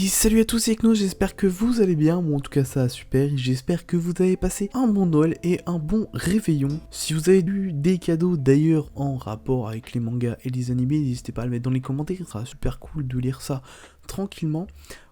Hey, salut à tous, c'est Ekno, j'espère que vous allez bien, moi en tout cas ça va super, j'espère que vous avez passé un bon Noël et un bon réveillon. Si vous avez eu des cadeaux d'ailleurs en rapport avec les mangas et les animés, n'hésitez pas à le mettre dans les commentaires, ce sera super cool de lire ça tranquillement.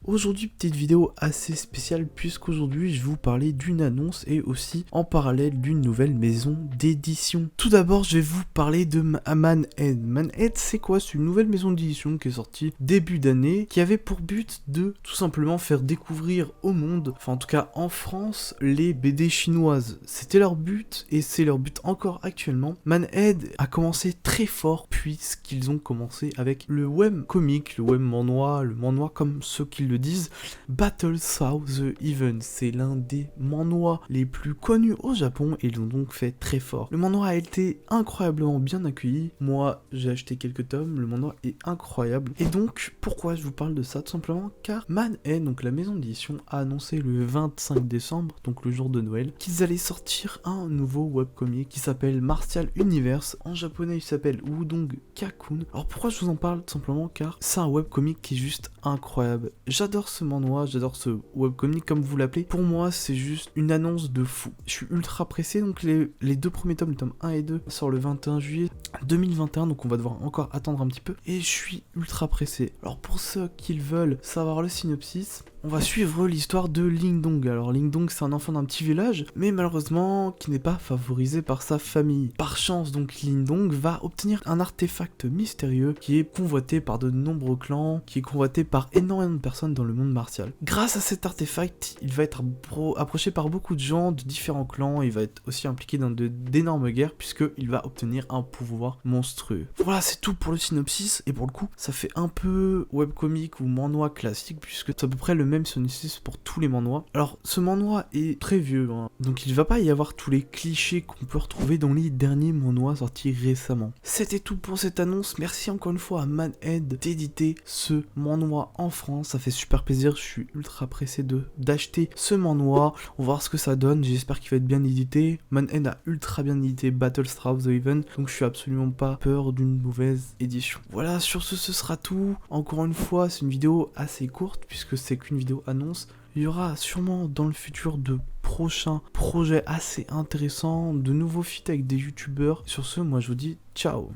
Aujourd'hui, petite vidéo assez spéciale puisqu'aujourd'hui je vais vous parler d'une annonce et aussi en parallèle d'une nouvelle maison d'édition. Tout d'abord, je vais vous parler de Manhead. Manhead, c'est quoi? C'est une nouvelle maison d'édition qui est sortie début d'année, qui avait pour but de tout simplement faire découvrir au monde, enfin en tout cas en France, les BD chinoises. C'était leur but et c'est leur but encore actuellement. Manhead a commencé très fort puisqu'ils ont commencé avec le webcomic, le web manhwa, le manhwa comme ceux qui le disent, Battle Through the Even. C'est l'un des manhwas les plus connus au Japon et ils l'ont donc fait très fort. Le manhwa a été incroyablement bien accueilli. Moi, j'ai acheté quelques tomes, le manhwa est incroyable. Et donc, pourquoi je vous parle de ça? Tout simplement car Manhead, donc la maison d'édition, a annoncé le 25 décembre, donc le jour de Noël, qu'ils allaient sortir un nouveau webcomic qui s'appelle Martial Universe. En japonais, il s'appelle Wudong Kakun. Alors pourquoi je vous en parle? Tout simplement car c'est un webcomic qui est juste incroyable. J'adore ce manhwa, j'adore ce webcomic comme vous l'appelez. Pour moi, c'est juste une annonce de fou. Je suis ultra pressé, donc les deux premiers tomes, le tome 1 et 2, sortent le 21 juillet 2021, donc on va devoir encore attendre un petit peu. Et je suis ultra pressé. Alors pour ceux qui veulent savoir le synopsis, on va suivre l'histoire de Lingdong. Alors Lingdong, c'est un enfant d'un petit village, mais malheureusement qui n'est pas favorisé par sa famille. Par chance, donc Lingdong va obtenir un artefact mystérieux qui est convoité par de nombreux clans, qui est convoité par énormément de personnes dans le monde martial. Grâce à cet artefact, il va être approché par beaucoup de gens de différents clans, il va être aussi impliqué dans d'énormes guerres puisqu'il va obtenir un pouvoir monstrueux. Voilà, c'est tout pour le synopsis, et pour le coup, ça fait un peu webcomic ou manhwa classique puisque c'est à peu près le même synopsis pour tous les manhwas. Alors, ce manhwa est très vieux, hein, donc il va pas y avoir tous les clichés qu'on peut retrouver dans les derniers manhwas sortis récemment. C'était tout pour cette annonce, merci encore une fois à Manhead d'éditer ce manhwa en France, ça fait super plaisir, je suis ultra pressé d'acheter ce manhwa, on va voir ce que ça donne, j'espère qu'il va être bien édité. Manhead a ultra bien édité Battle Through the Even, donc je suis absolument pas peur d'une mauvaise édition. Voilà, sur ce sera tout. Encore une fois, c'est une vidéo assez courte puisque c'est qu'une vidéo annonce. Il y aura sûrement dans le futur de prochains projets assez intéressants, de nouveaux feats avec des youtubeurs. Sur ce, moi je vous dis ciao.